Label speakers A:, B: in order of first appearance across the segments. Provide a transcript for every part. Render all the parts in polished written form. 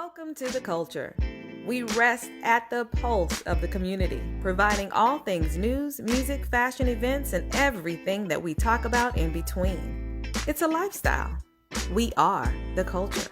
A: Welcome to The Culture. We rest at the pulse of the community, providing all things news, music, fashion, events, and everything that we talk about in between. It's a lifestyle. We are The Culture.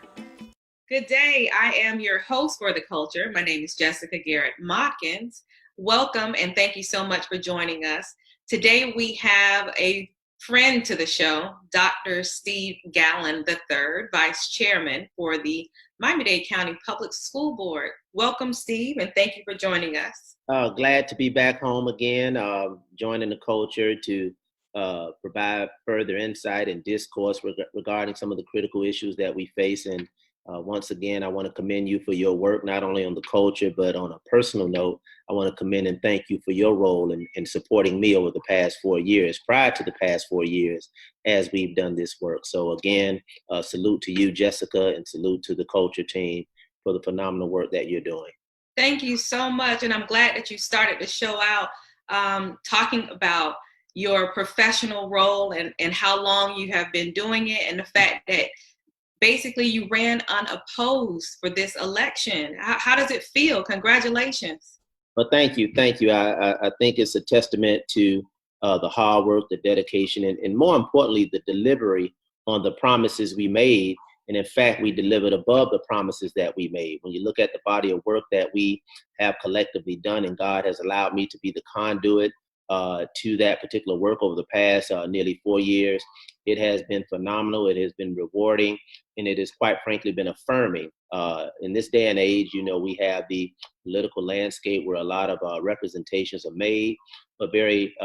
A: Good day. I am your host for The Culture. My name is Jessica Garrett Motkins. Welcome and thank you so much for joining us. Today we have a friend to the show, Dr. Steve Gallen III, Vice Chairman for the Miami-Dade County Public School Board. Welcome, Steve, and thank you for joining us.
B: Glad to be back home again, joining the culture to provide further insight and discourse regarding some of the critical issues that we face. And once again, I want to commend you for your work, not only on the culture, but on a personal note. I want to commend and thank you for your role in supporting me over the past 4 years, prior to the past 4 years, as we've done this work. So again, salute to you, Jessica, and salute to the culture team for the phenomenal work that you're doing.
A: Thank you so much. And I'm glad that you started the show out talking about your professional role and how long you have been doing it, and the fact that basically you ran unopposed for this election. How does it feel? Congratulations.
B: Well, thank you. Thank you. I think it's a testament to the hard work, the dedication, and more importantly, the delivery on the promises we made. And in fact, we delivered above the promises that we made. When you look at the body of work that we have collectively done, and God has allowed me to be the conduit to that particular work over the past nearly 4 years, it has been phenomenal. It has been rewarding, and it has quite frankly been affirming. In this day and age, you know, we have the political landscape where a lot of representations are made, but very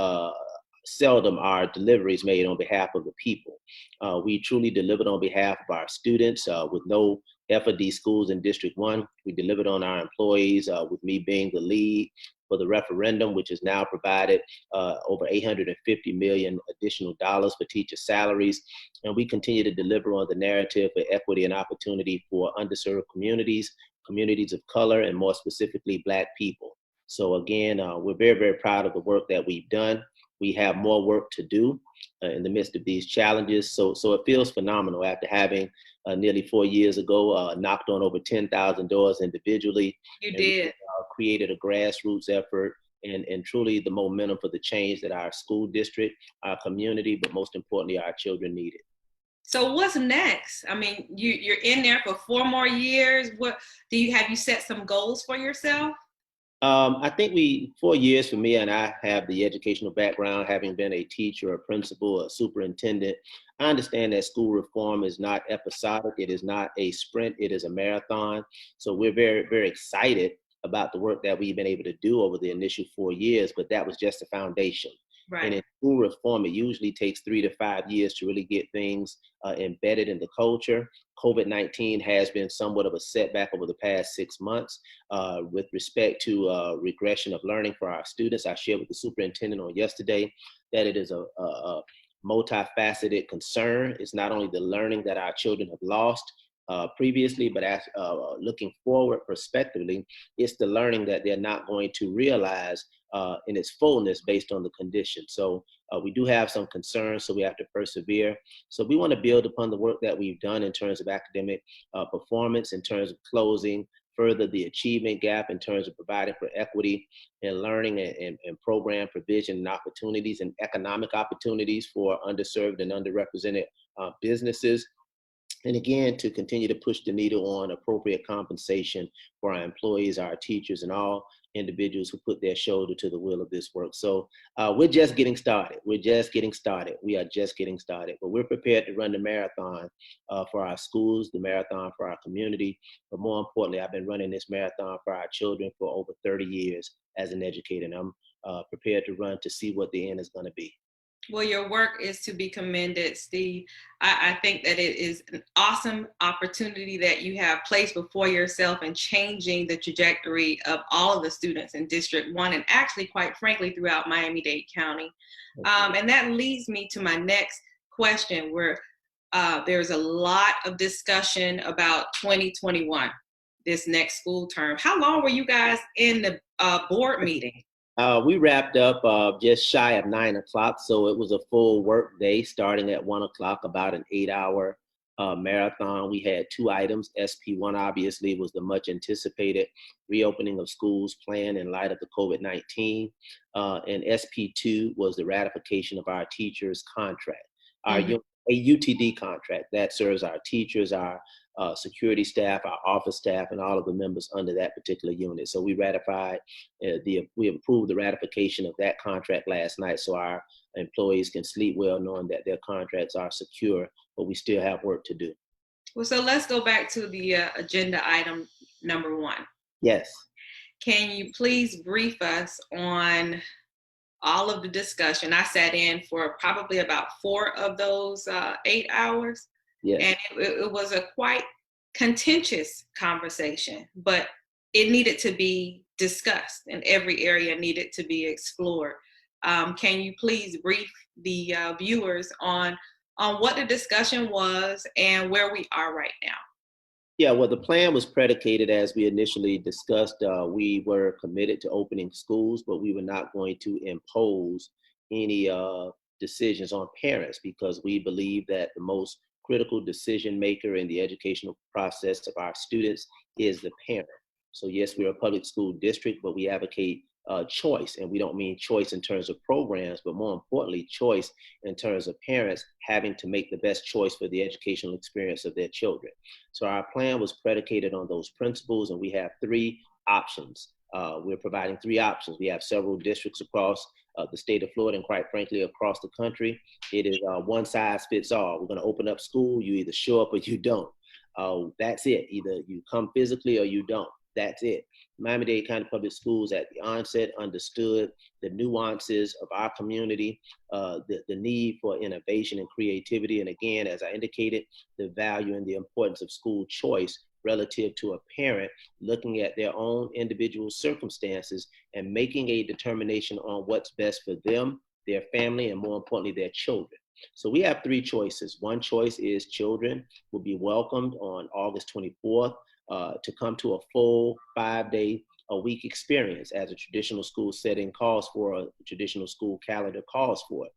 B: seldom are deliveries made on behalf of the people. We truly delivered on behalf of our students with no FD schools in District 1. We delivered on our employees with me being the lead for the referendum, which has now provided over $850 million additional dollars for teacher salaries. And we continue to deliver on the narrative for equity and opportunity for underserved communities, communities of color, and more specifically, Black people. So again, we're very, very proud of the work that we've done. We have more work to do in the midst of these challenges. So it feels phenomenal after having nearly 4 years ago knocked on over 10,000 doors individually.
A: You did.
B: We, created a grassroots effort and truly the momentum for the change that our school district, our community, but most importantly, our children needed.
A: So what's next? I mean, you're in there for 4 more years. What have you set some goals for yourself?
B: I think 4 years for me, and I have the educational background, having been a teacher, a principal, a superintendent. I understand that school reform is not episodic. It is not a sprint. It is a marathon. So we're very, very excited about the work that we've been able to do over the initial 4 years, but that was just a foundation.
A: Right.
B: And in school reform, it usually takes 3 to 5 years to really get things embedded in the culture. COVID-19 has been somewhat of a setback over the past 6 months with respect to regression of learning for our students. I shared with the superintendent on yesterday that it is a multifaceted concern. It's not only the learning that our children have lost previously, but as looking forward prospectively, it's the learning that they're not going to realize in its fullness based on the condition. So we do have some concerns, so we have to persevere. So we want to build upon the work that we've done in terms of academic performance, in terms of closing further the achievement gap, in terms of providing for equity in learning and program provision and opportunities and economic opportunities for underserved and underrepresented businesses. And again, to continue to push the needle on appropriate compensation for our employees, our teachers, and all individuals who put their shoulder to the wheel of this work. So we're just getting started. We're just getting started. We are just getting started. But we're prepared to run the marathon for our schools, the marathon for our community. But more importantly, I've been running this marathon for our children for over 30 years as an educator. And I'm prepared to run to see what the end is going to be.
A: Well, your work is to be commended, Steve. I think that it is an awesome opportunity that you have placed before yourself and changing the trajectory of all of the students in District 1 and actually, quite frankly, throughout Miami-Dade County. And that leads me to my next question, where there's a lot of discussion about 2021, this next school term. How long were you guys in the board meeting?
B: We wrapped up just shy of 9 o'clock, so it was a full work day starting at 1 o'clock, about an 8-hour marathon. We had two items. SP1 obviously was the much anticipated reopening of schools planned in light of the COVID-19. And SP2 was the ratification of our teachers' contract,
A: Mhm.
B: a UTD contract that serves our teachers, our security staff, our office staff, and all of the members under that particular unit. So we ratified, we approved the ratification of that contract last night, so our employees can sleep well knowing that their contracts are secure, but we still have work to do.
A: Well, so let's go back to the agenda item number one.
B: Yes.
A: Can you please brief us on all of the discussion? I sat in for probably about 4 of those 8 hours,
B: Yes.
A: and it was a quite contentious conversation, but it needed to be discussed, and every area needed to be explored. Can you please brief the viewers on what the discussion was and where we are right now?
B: Yeah, well, the plan was predicated as we initially discussed. We were committed to opening schools, but we were not going to impose any decisions on parents because we believe that the most critical decision maker in the educational process of our students is the parent. So, yes, we're a public school district, but we advocate choice. And we don't mean choice in terms of programs, but more importantly, choice in terms of parents having to make the best choice for the educational experience of their children. So our plan was predicated on those principles, and we have three options. We're providing three options. We have several districts across the state of Florida, and quite frankly, across the country. It is one size fits all. We're going to open up school. You either show up or you don't. That's it. Either you come physically or you don't. That's it. Miami-Dade County Public Schools at the onset understood the nuances of our community, the need for innovation and creativity. And again, as I indicated, the value and the importance of school choice relative to a parent looking at their own individual circumstances and making a determination on what's best for them, their family, and more importantly, their children. So we have three choices. One choice is children will be welcomed on August 24th to come to a full 5-day a week experience as a traditional school setting calls for, a traditional school calendar calls for.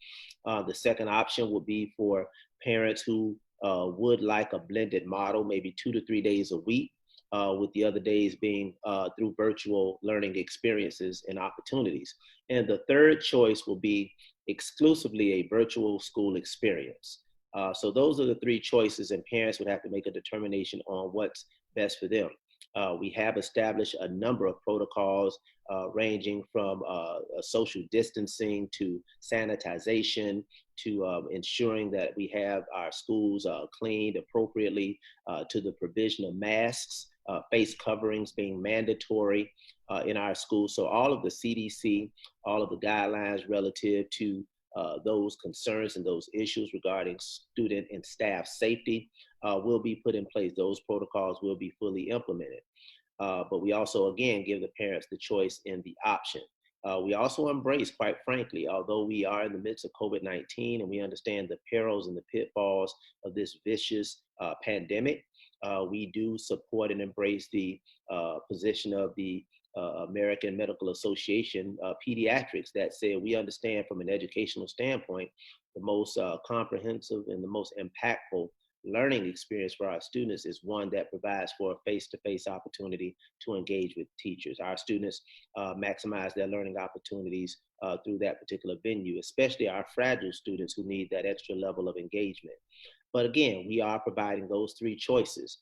B: The second option would be for parents who would like a blended model, maybe 2 to 3 days a week, with the other days being through virtual learning experiences and opportunities. And the third choice will be exclusively a virtual school experience. So those are the three choices, and parents would have to make a determination on what's best for them. We have established a number of protocols ranging from social distancing to sanitization to ensuring that we have our schools cleaned appropriately to the provision of masks, face coverings being mandatory in our schools. So all of the CDC, all of the guidelines relative to those concerns and those issues regarding student and staff safety will be put in place. Those protocols will be fully implemented. But we also, again, give the parents the choice in the option. We also embrace, quite frankly, although we are in the midst of COVID-19 and we understand the perils and the pitfalls of this vicious pandemic, we do support and embrace the position of the American Medical Association Pediatrics that say we understand from an educational standpoint the most comprehensive and the most impactful learning experience for our students is one that provides for a face-to-face opportunity to engage with teachers. Our students maximize their learning opportunities through that particular venue, especially our fragile students who need that extra level of engagement. But again, we are providing those three choices.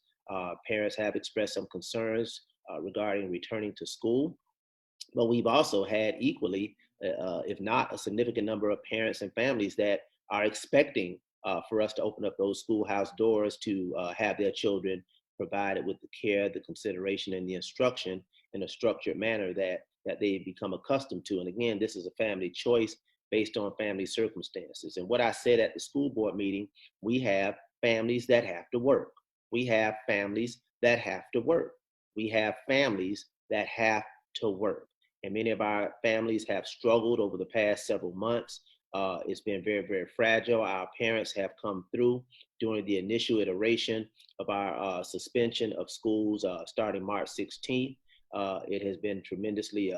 B: Parents have expressed some concerns regarding returning to school, but we've also had equally, if not a significant number of parents and families that are expecting for us to open up those schoolhouse doors to have their children provided with the care, the consideration, and the instruction in a structured manner that they become accustomed to. And again, this is a family choice based on family circumstances. And what I said at the school board meeting, we have families that have to work. We have families that have to work. We have families that have to work. And many of our families have struggled over the past several months. It's been very, very fragile. Our parents have come through during the initial iteration of our suspension of schools starting March 16th. It has been tremendously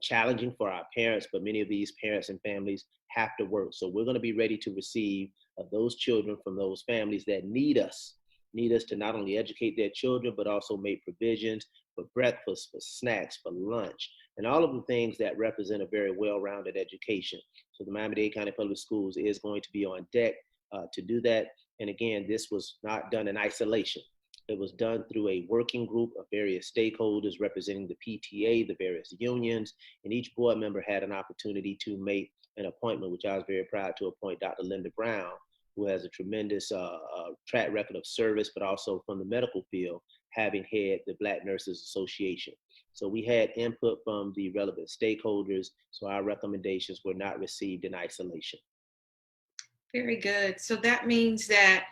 B: challenging for our parents, but many of these parents and families have to work. So we're going to be ready to receive of those children from those families that need us to not only educate their children, but also make provisions for breakfast, for snacks, for lunch, and all of the things that represent a very well-rounded education. So the Miami-Dade County Public Schools is going to be on deck to do that. And again, this was not done in isolation. It was done through a working group of various stakeholders representing the PTA, the various unions, and each board member had an opportunity to make an appointment, which I was very proud to appoint Dr. Linda Brown, who has a tremendous track record of service, but also from the medical field, having head the Black Nurses Association. So we had input from the relevant stakeholders, so our recommendations were not received in isolation.
A: Very good. So that means that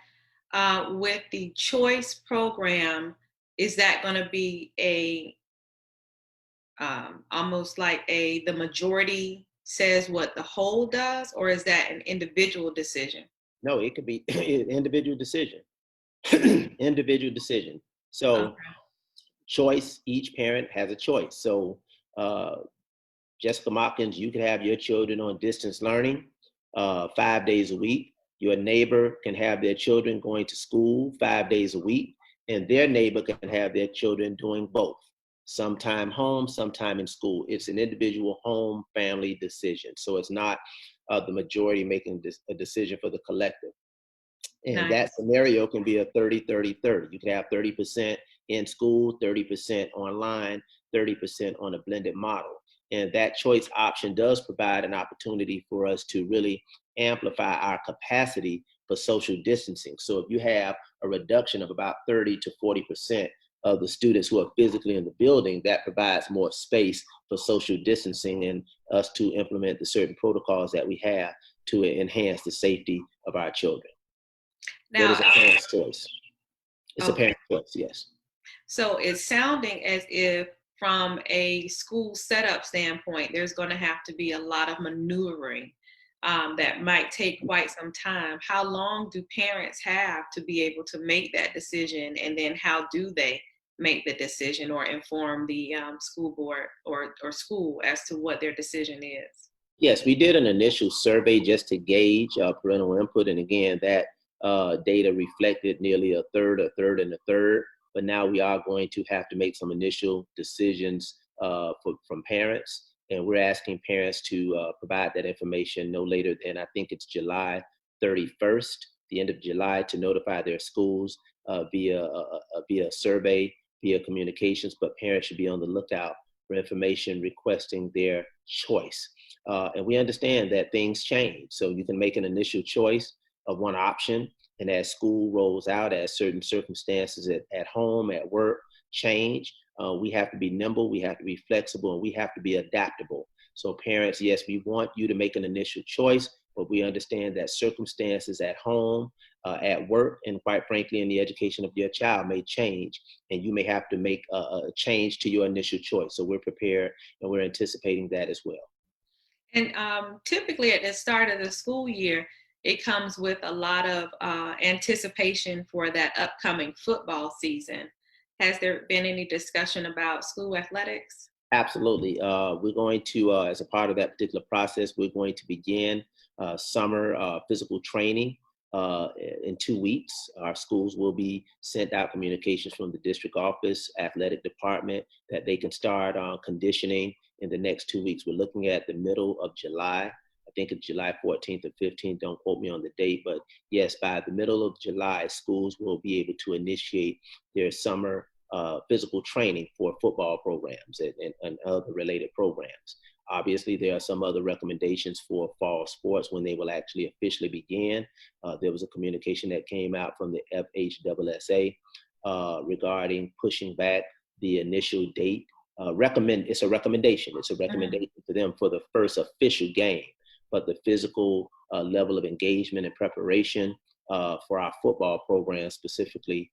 A: with the choice program, is that going to be a almost like the majority says what the whole does, or is that an individual decision?
B: No, it could be individual decision. Individual decision. So
A: Okay.
B: choice, each parent has a choice. So Jessica Motkins, you could have your children on distance learning 5 days a week. Your neighbor can have their children going to school 5 days a week, and their neighbor can have their children doing both, sometime home, sometime in school. It's an individual home family decision. So it's not the majority making a decision for the collective. And
A: Nice.
B: that scenario can be a 30-30-30. You can have 30% in school, 30% online, 30% on a blended model. And that choice option does provide an opportunity for us to really amplify our capacity for social distancing. So if you have a reduction of about 30 to 40% of the students who are physically in the building, that provides more space for social distancing and us to implement the certain protocols that we have to enhance the safety of our children. That
A: Now,
B: is a parent's choice. It's a
A: okay.
B: parent's choice, yes.
A: So it's sounding as if, from a school setup standpoint, there's going to have to be a lot of maneuvering that might take quite some time. How long do parents have to be able to make that decision? And then how do they make the decision or inform the school board or school as to what their decision is?
B: Yes, we did an initial survey just to gauge parental input. And again, that data reflected nearly a third, and a third. But now we are going to have to make some initial decisions from parents. And we're asking parents to provide that information no later than, I think it's July 31st, the end of July, to notify their schools via survey, via communications. But parents should be on the lookout for information requesting their choice. And we understand that things change. So you can make an initial choice of one option. And as school rolls out, as certain circumstances at home, at work change, we have to be nimble, we have to be flexible, and we have to be adaptable. So parents, yes, we want you to make an initial choice, but we understand that circumstances at home, at work, and quite frankly, in the education of your child may change, and you may have to make a change to your initial choice. So we're prepared and we're anticipating that as well.
A: And typically at the start of the school year, it comes with a lot of anticipation for that upcoming football season. Has there been any discussion about school athletics?
B: Absolutely. We're going to, as a part of that particular process, we're going to begin summer physical training in 2 weeks. Our schools will be sent out communications from the district office, athletic department, that they can start conditioning in the next 2 weeks. We're looking at the middle of July. I think it's July 14th or 15th. Don't quote me on the date, but yes, by the middle of July, schools will be able to initiate their summer physical training for football programs and other related programs. Obviously, there are some other recommendations for fall sports when they will actually officially begin. There was a communication that came out from the FHSSA regarding pushing back the initial date. It's a recommendation. It's a recommendation to them for the first official game, but the physical level of engagement and preparation for our football program specifically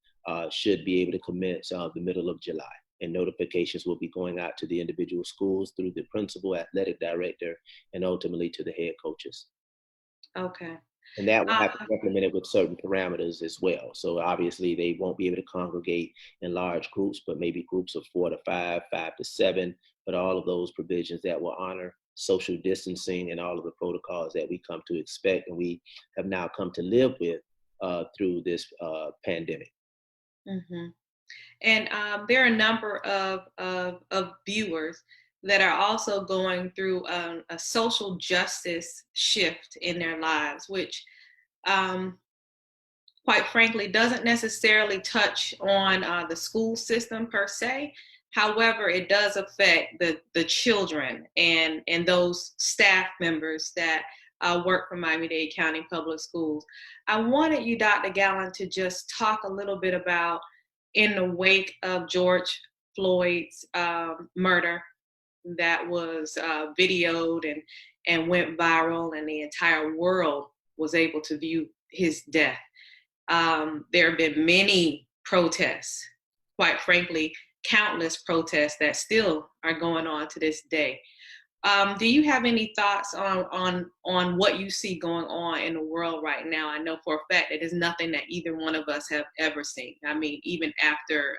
B: should be able to commence the middle of July. And notifications will be going out to the individual schools through the principal, athletic director, and ultimately to the head coaches.
A: Okay.
B: And that will have to be implemented with certain parameters as well. So obviously they won't be able to congregate in large groups, but maybe groups of 4 to 5, 5 to 7, but all of those provisions that will honor social distancing and all of the protocols that we come to expect and we have now come to live with through this pandemic.
A: Hmm. And there are a number of viewers that are also going through a social justice shift in their lives, which um, quite frankly, doesn't necessarily touch on the school system per se. However, it does affect the children and those staff members that work for Miami-Dade County Public Schools. I wanted you, Dr. Gallen, to just talk a little bit about, in the wake of George Floyd's murder that was videoed and went viral, and the entire world was able to view his death. There have been many protests, quite frankly, countless protests that still are going on to this day. Do you have any thoughts on what you see going on in the world right now? I know for a fact it is nothing that either one of us have ever seen. I mean, even after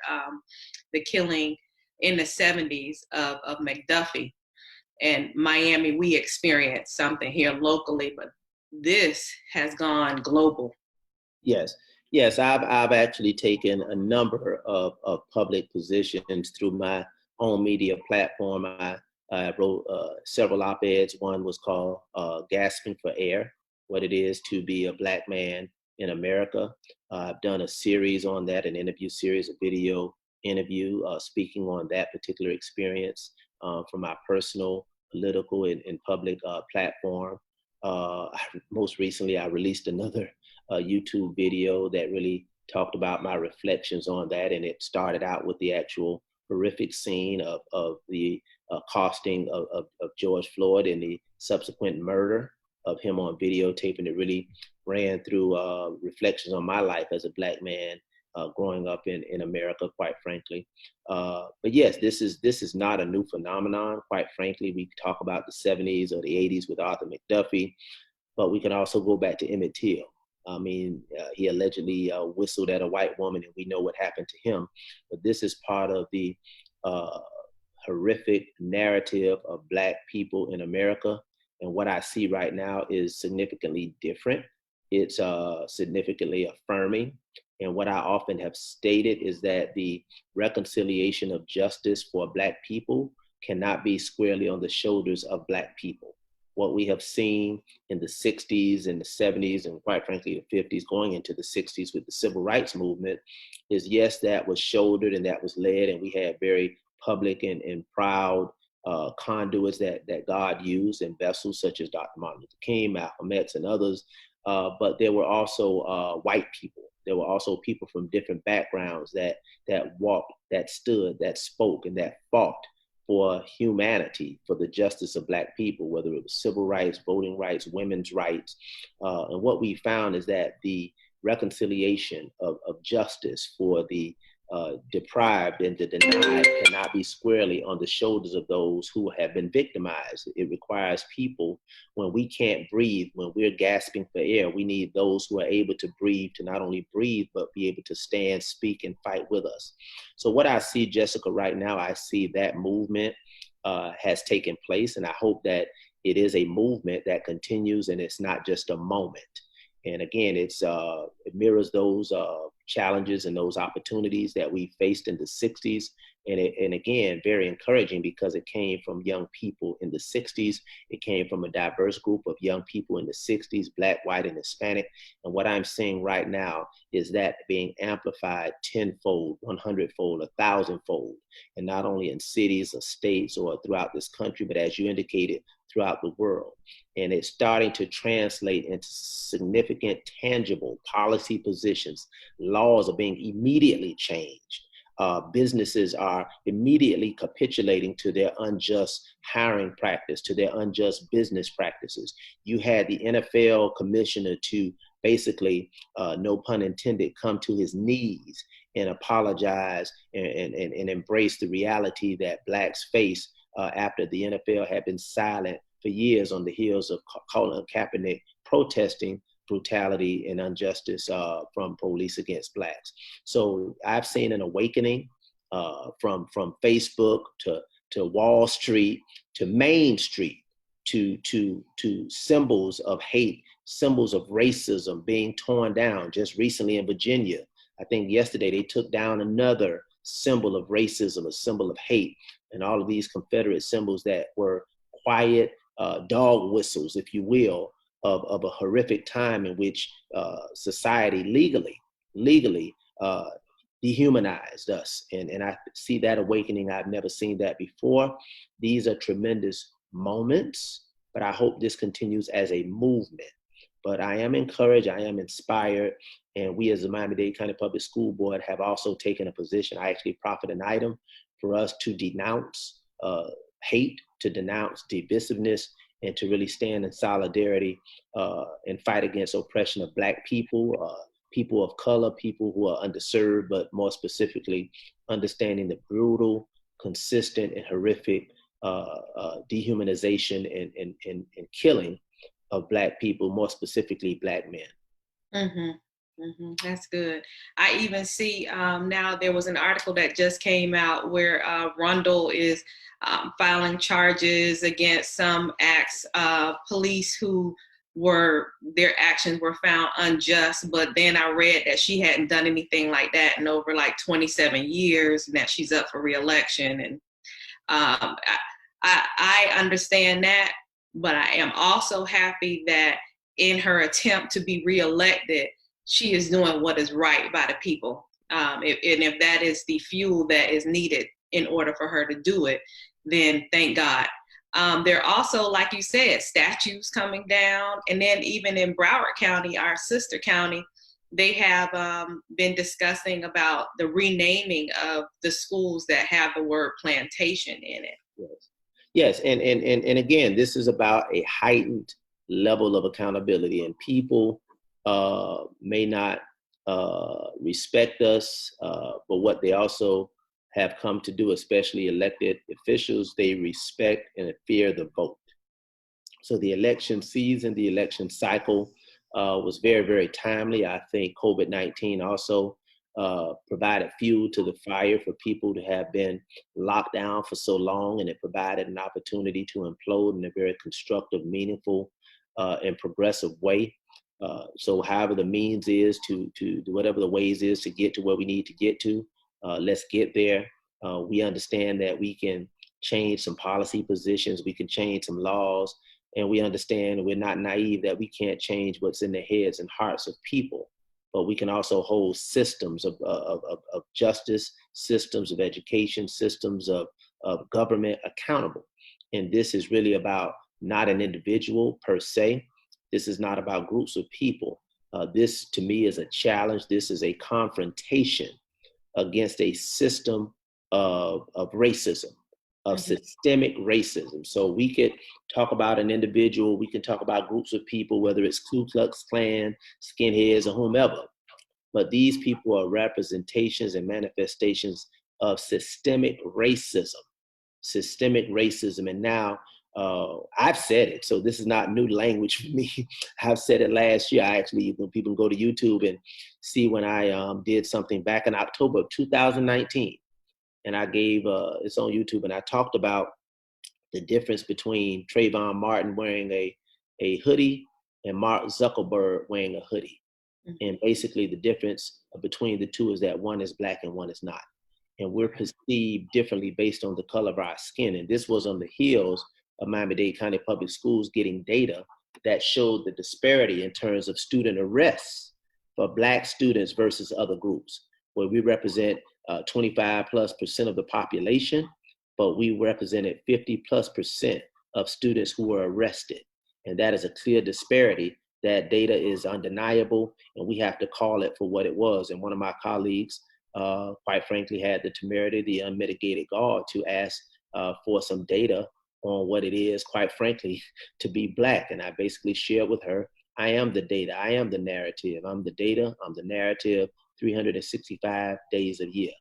A: the killing in the 70s of McDuffie and Miami, we experienced something here locally, but this has gone global.
B: Yes, yes, I've actually taken a number of public positions through my own media platform. I wrote several op-eds. One was called "Gasping for Air: What It Is to Be a Black Man in America." I've done a series on that, an interview series, a video interview, speaking on that particular experience from my personal, political, and public platform. Most recently, I released another YouTube video that really talked about my reflections on that. And it started out with the actual horrific scene of the accosting of George Floyd and the subsequent murder of him on videotape. And it really ran through reflections on my life as a Black man growing up in America, quite frankly. But yes, this is not a new phenomenon. Quite frankly, we talk about the 70s or the 80s with Arthur McDuffie, but we can also go back to Emmett Till. I mean, he allegedly whistled at a white woman, and we know what happened to him. But this is part of the horrific narrative of Black people in America. And what I see right now is significantly different. It's significantly affirming. And what I often have stated is that the reconciliation of justice for Black people cannot be squarely on the shoulders of Black people. What we have seen in the 60s and the 70s, and quite frankly, the 50s, going into the 60s with the civil rights movement, is yes, that was shouldered and that was led, and we had very public and proud conduits that God used, and vessels such as Dr. Martin Luther King, Malcolm X, and others. But there were also white people. There were also people from different backgrounds that walked, that stood, that spoke, and that fought for humanity, for the justice of Black people, whether it was civil rights, voting rights, women's rights. And what we found is that the reconciliation of justice for the deprived and the denied cannot be squarely on the shoulders of those who have been victimized. It requires people, when we can't breathe, when we're gasping for air, we need those who are able to breathe, to not only breathe, but be able to stand, speak, and fight with us. So what I see, Jessica, right now, I see that movement has taken place, and I hope that it is a movement that continues and it's not just a moment. And again, it mirrors those challenges and those opportunities that we faced in the 60s. And again, very encouraging because it came from young people in the 60s. It came from a diverse group of young people in the 60s, Black, white, and Hispanic. And what I'm seeing right now is that being amplified tenfold, 100-fold, 1,000-fold, and not only in cities or states or throughout this country, but as you indicated, throughout the world. And it's starting to translate into significant, tangible policy positions. Laws are being immediately changed. Businesses are immediately capitulating to their unjust hiring practice, to their unjust business practices. You had the NFL commissioner to basically, no pun intended, come to his knees and apologize and embrace the reality that Blacks face after the NFL had been silent for years on the heels of Colin Kaepernick protesting brutality and injustice from police against Blacks. So I've seen an awakening from Facebook to Wall Street to Main Street. to symbols of hate, symbols of racism being torn down. Just recently in Virginia, I think yesterday they took down another symbol of racism, a symbol of hate, and all of these Confederate symbols that were quiet dog whistles, if you will, of a horrific time in which society legally dehumanized us. And I see that awakening. I've never seen that before. These are tremendous moments, but I hope this continues as a movement. But I am encouraged, I am inspired, and we as the Miami-Dade County Public School Board have also taken a position. I actually proffered an item for us to denounce hate, to denounce divisiveness, and to really stand in solidarity and fight against oppression of Black people, people of color, people who are underserved, but more specifically, understanding the brutal, consistent, and horrific dehumanization and killing of Black people, more specifically Black men.
A: That's good. I even see now there was an article that just came out where Rundle is filing charges against some police who their actions were found unjust, but then I read that she hadn't done anything like that in over like 27 years and that she's up for re-election. And I understand that, but I am also happy that in her attempt to be re-elected, she is doing what is right by the people. And if that is the fuel that is needed in order for her to do it, then thank God. There are also, like you said, statues coming down. And then even in Broward County, our sister county, they have been discussing about the renaming of the schools that have the word plantation in it.
B: Yes. And again, this is about a heightened level of accountability, and people may not respect us, but what they also have come to do, especially elected officials, they respect and fear the vote. So the election season, the election cycle was very, very timely. I think COVID-19 also provided fuel to the fire for people to have been locked down for so long, and it provided an opportunity to implode in a very constructive, meaningful, and progressive way. So however the means is to whatever the ways is to get to where we need to get to, let's get there. We understand that we can change some policy positions, we can change some laws, and we understand we're not naive that we can't change what's in the heads and hearts of people, but we can also hold systems of justice, systems of education, systems of government accountable. And this is really about not an individual per se. This is not about groups of people. This, to me, is a challenge. This is a confrontation against a system of racism, of systemic racism. So we could talk about an individual, we can talk about groups of people, whether it's Ku Klux Klan, skinheads, or whomever. But these people are representations and manifestations of systemic racism. And now, I've said it, so this is not new language for me. I've said it last year. I actually, when people go to YouTube and see when I did something back in October of 2019, and I gave, it's on YouTube, and I talked about the difference between Trayvon Martin wearing a hoodie and Mark Zuckerberg wearing a hoodie. And basically the difference between the two is that one is Black and one is not. And we're perceived differently based on the color of our skin. And this was on the heels of Miami-Dade County Public Schools getting data that showed the disparity in terms of student arrests for Black students versus other groups, where we represent 25+% of the population, but we represented 50+% of students who were arrested. And that is a clear disparity. That data is undeniable, and we have to call it for what it was. And one of my colleagues, quite frankly, had the temerity, the unmitigated gall to ask for some data on what it is, quite frankly, to be Black. And I basically shared with her, I am the data, I am the narrative. I'm the data, I'm the narrative, 365 days a year.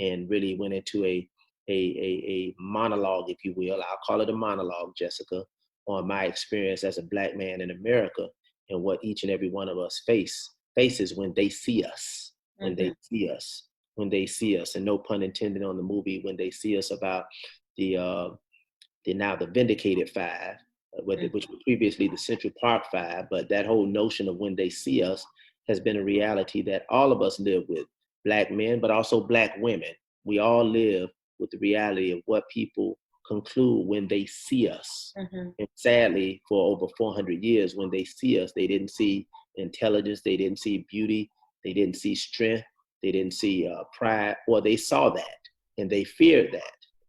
B: And really went into a monologue, if you will. I'll call it a monologue, Jessica, on my experience as a Black man in America and what each and every one of us faces when they see us, when they see us, and no pun intended on the movie, when they see us, about the now the Vindicated Five, which was previously the Central Park Five. But that whole notion of when they see us has been a reality that all of us live with, Black men, but also Black women. We all live with the reality of what people conclude when they see us.
A: Mm-hmm.
B: And sadly, for over 400 years, when they see us, they didn't see intelligence, they didn't see beauty, they didn't see strength, they didn't see pride, or they saw that and they feared that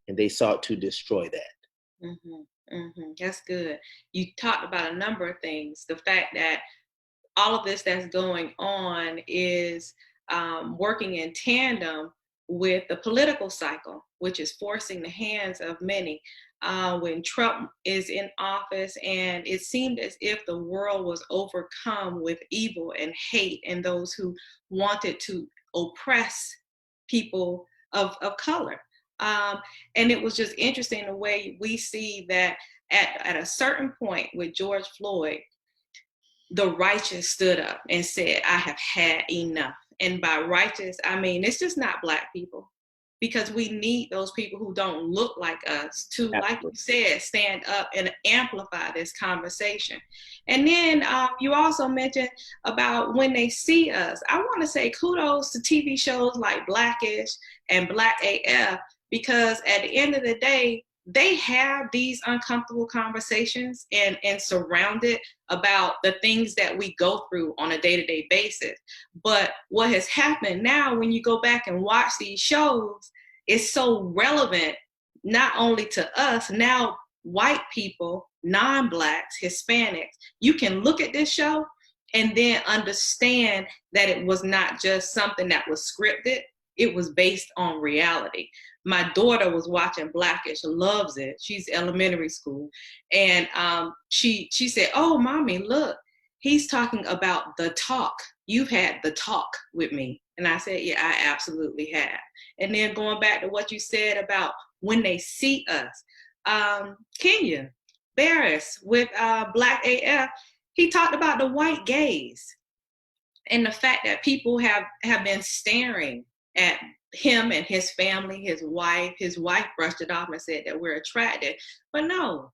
B: and they sought to destroy that.
A: Mm-hmm. Mm-hmm. That's good. You talked about a number of things. The fact that all of this that's going on is working in tandem with the political cycle, which is forcing the hands of many. When Trump is in office, and it seemed as if the world was overcome with evil and hate and those who wanted to oppress people of color. And it was just interesting the way we see that at a certain point with George Floyd, the righteous stood up and said, I have had enough. And by righteous, I mean, it's just not Black people, because we need those people who don't look like us to, like you said, stand up and amplify this conversation. And then you also mentioned about when they see us. I want to say kudos to TV shows like Blackish and Black AF, because at the end of the day, they have these uncomfortable conversations and surrounded about the things that we go through on a day-to-day basis. But what has happened now, when you go back and watch these shows, is so relevant, not only to us, now white people, non-Blacks, Hispanics, you can look at this show and then understand that it was not just something that was scripted, it was based on reality. My daughter was watching Blackish, loves it. She's elementary school. And she said, oh, mommy, look, he's talking about the talk. You've had the talk with me. And I said, yeah, I absolutely have. And then going back to what you said about when they see us, Kenya Barris with Black AF, he talked about the white gaze and the fact that people have been staring at him and his family, his wife. His wife brushed it off and said that we're attracted. But no,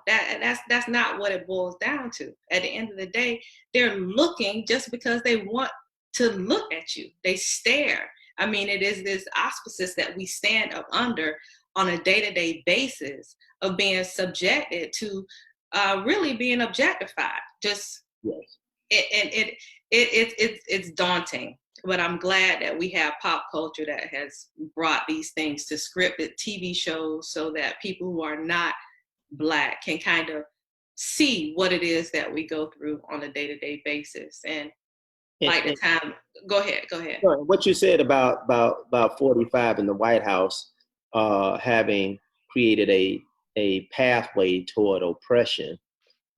A: that's not what it boils down to. At the end of the day, they're looking just because they want to look at you. They stare. I mean, it is this auspices that we stand up under on a day-to-day basis of being subjected to really being objectified. Just
B: yes.
A: It's daunting. But I'm glad that we have pop culture that has brought these things to scripted TV shows so that people who are not Black can kind of see what it is that we go through on a day-to-day basis. And like the time, go ahead.
B: What you said about 45 in the White House having created a pathway toward oppression,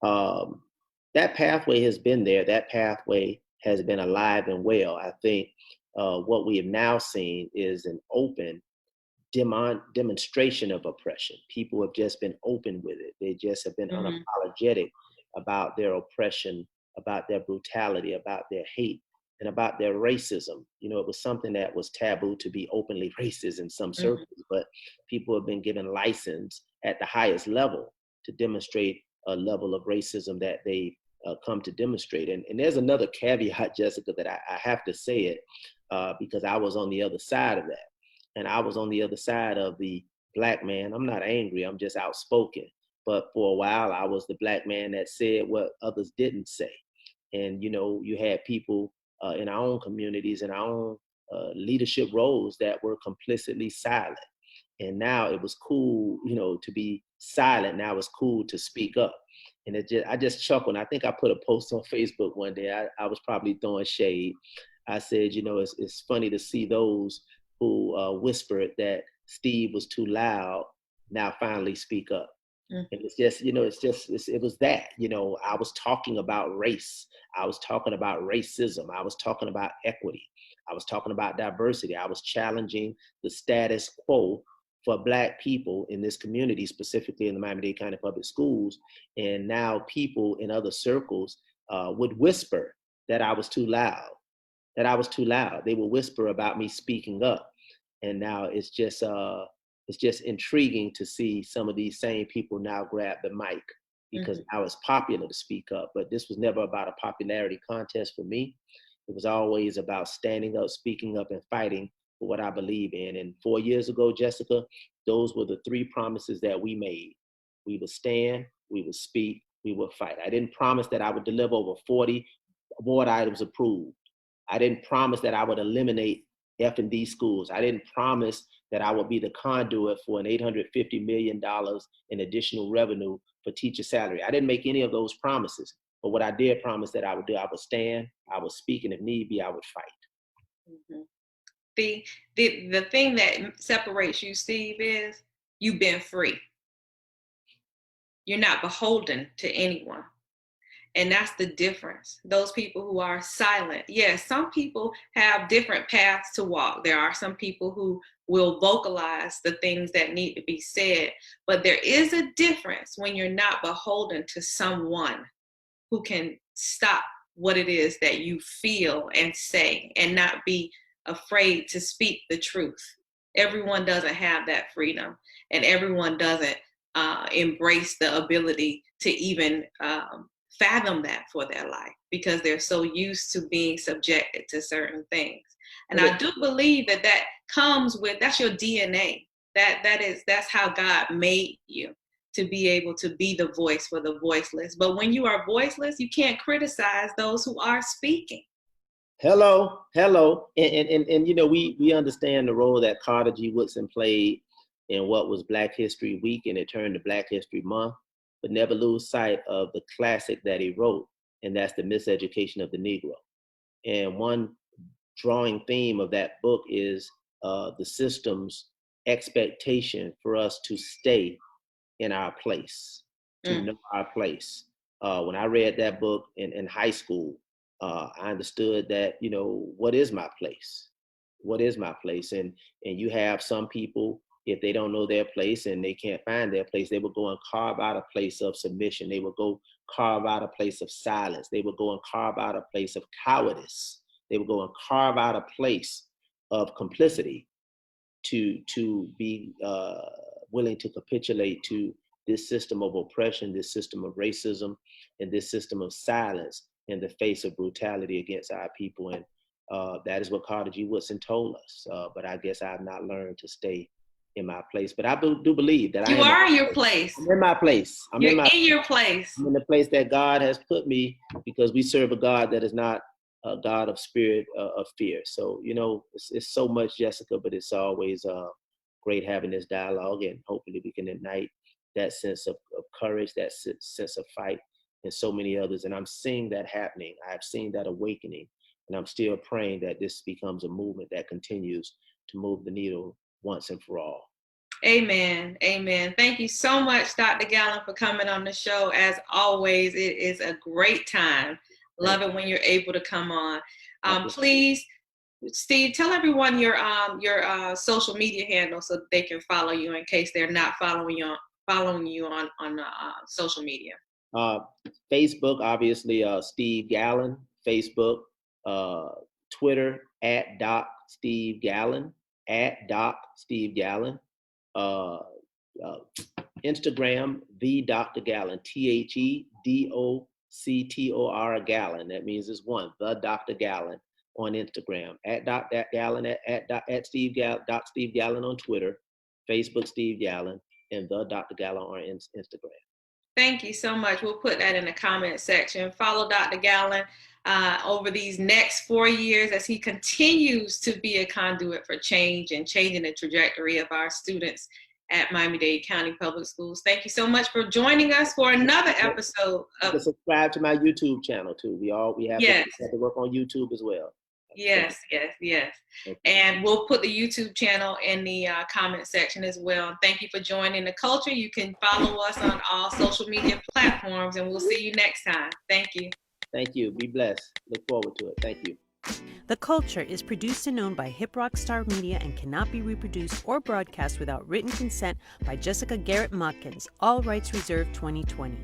B: that pathway has been there. That pathway has been alive and well. I think what we have now seen is an open demonstration of oppression. People have just been open with it. They just have been unapologetic about their oppression, about their brutality, about their hate, and about their racism. You know, it was something that was taboo to be openly racist in some circles, but people have been given license at the highest level to demonstrate a level of racism that they come to demonstrate. And there's another caveat, Jessica, that I have to say it because I was on the other side of that. And I was on the other side of the Black man. I'm not angry, I'm just outspoken. But for a while, I was the Black man that said what others didn't say. And, you know, you had people in our own communities, in our own leadership roles that were complicitly silent. And now it was cool, you know, to be silent. Now it's cool to speak up. And I just chuckled. I think I put a post on Facebook one day. I was probably throwing shade. I said, you know, it's funny to see those who whispered that Steve was too loud now finally speak up. And it's just, you know, it was that, you know, I was talking about race. I was talking about racism. I was talking about equity. I was talking about diversity. I was challenging the status quo for Black people in this community, specifically in the Miami-Dade County Public Schools. And now people in other circles would whisper that I was too loud, They would whisper about me speaking up. And now it's just intriguing to see some of these same people now grab the mic because now it's popular to speak up. But this was never about a popularity contest for me. It was always about standing up, speaking up, and fighting for what I believe in. And 4 years ago, Jessica, those were the 3 promises that we made. We would stand, we would speak, we would fight. I didn't promise that I would deliver over 40 award items approved. I didn't promise that I would eliminate F&D schools. I didn't promise that I would be the conduit for an $850 million in additional revenue for teacher salary. I didn't make any of those promises. But what I did promise that I would do, I would stand, I would speak, and if need be, I would fight.
A: Mm-hmm. The thing that separates you, Steve, is you've been free. You're not beholden to anyone. And that's the difference. Those people who are silent. Yes, some people have different paths to walk. There are some people who will vocalize the things that need to be said. But there is a difference when you're not beholden to someone who can stop what it is that you feel and say and not be afraid to speak the truth. Everyone doesn't have that freedom, and everyone doesn't embrace the ability to even fathom that for their life because they're so used to being subjected to certain things. And I do believe that comes with, that's your DNA. That's how God made you, to be able to be the voice for the voiceless. But when you are voiceless, you can't criticize those who are speaking.
B: Hello. And you know, we understand the role that Carter G. Woodson played in what was Black History Week, and it turned to Black History Month, but never lose sight of the classic that he wrote, and that's The Miseducation of the Negro. And one drawing theme of that book is the system's expectation for us to stay in our place, to know our place. When I read that book in high school, I understood that, you know, what is my place? What is my place? And you have some people, if they don't know their place and they can't find their place, they will go and carve out a place of submission. They will go carve out a place of silence. They will go and carve out a place of cowardice. They will go and carve out a place of complicity to be willing to capitulate to this system of oppression, this system of racism, and this system of silence in the face of brutality against our people. And that is what Carter G. Woodson told us. But I guess I've not learned to stay in my place. But I do believe that
A: you are in your place.
B: I'm in my place.
A: You're in your place.
B: I'm in the place that God has put me, because we serve a God that is not a God of spirit of fear. So, you know, it's so much, Jessica, but it's always great having this dialogue, and hopefully we can ignite that sense of courage, that sense of fight, and so many others. And I'm seeing that happening. I've seen that awakening, and I'm still praying that this becomes a movement that continues to move the needle once and for all.
A: Amen. Amen. Thank you so much, Dr. Gallen, for coming on the show. As always, it is a great time. Love it when you're able to come on. Please, Steve, tell everyone your social media handle so they can follow you in case they're not following you on social media.
B: Facebook, obviously, Steve Gallen. Facebook, Twitter @Doc Steve Gallen, @Doc Steve Gallen. Instagram, the Dr. Gallen, THEDOCTOR Gallen. That means it's one, the Dr. Gallen on Instagram, @Doc Gallen, at Steve Gallen, Doc Steve Gallen on Twitter, Facebook Steve Gallen, and the Dr. Gallen on Instagram.
A: Thank you so much. We'll put that in the comment section. Follow Dr. Gallen over these next 4 years as he continues to be a conduit for change and changing the trajectory of our students at Miami-Dade County Public Schools. Thank you so much for joining us for another episode of...
B: Subscribe to my YouTube channel too. We have to work on YouTube as well.
A: Yes. And we'll put the YouTube channel in the comment section as well. Thank you for joining The Culture. You can follow us on all social media platforms, and we'll see you next time. Thank you.
B: Thank you. Be blessed. Look forward to it. Thank you.
C: The Culture is produced and owned by Hip Rock Star Media and cannot be reproduced or broadcast without written consent by Jessica Garrett Motkins. All rights reserved 2020.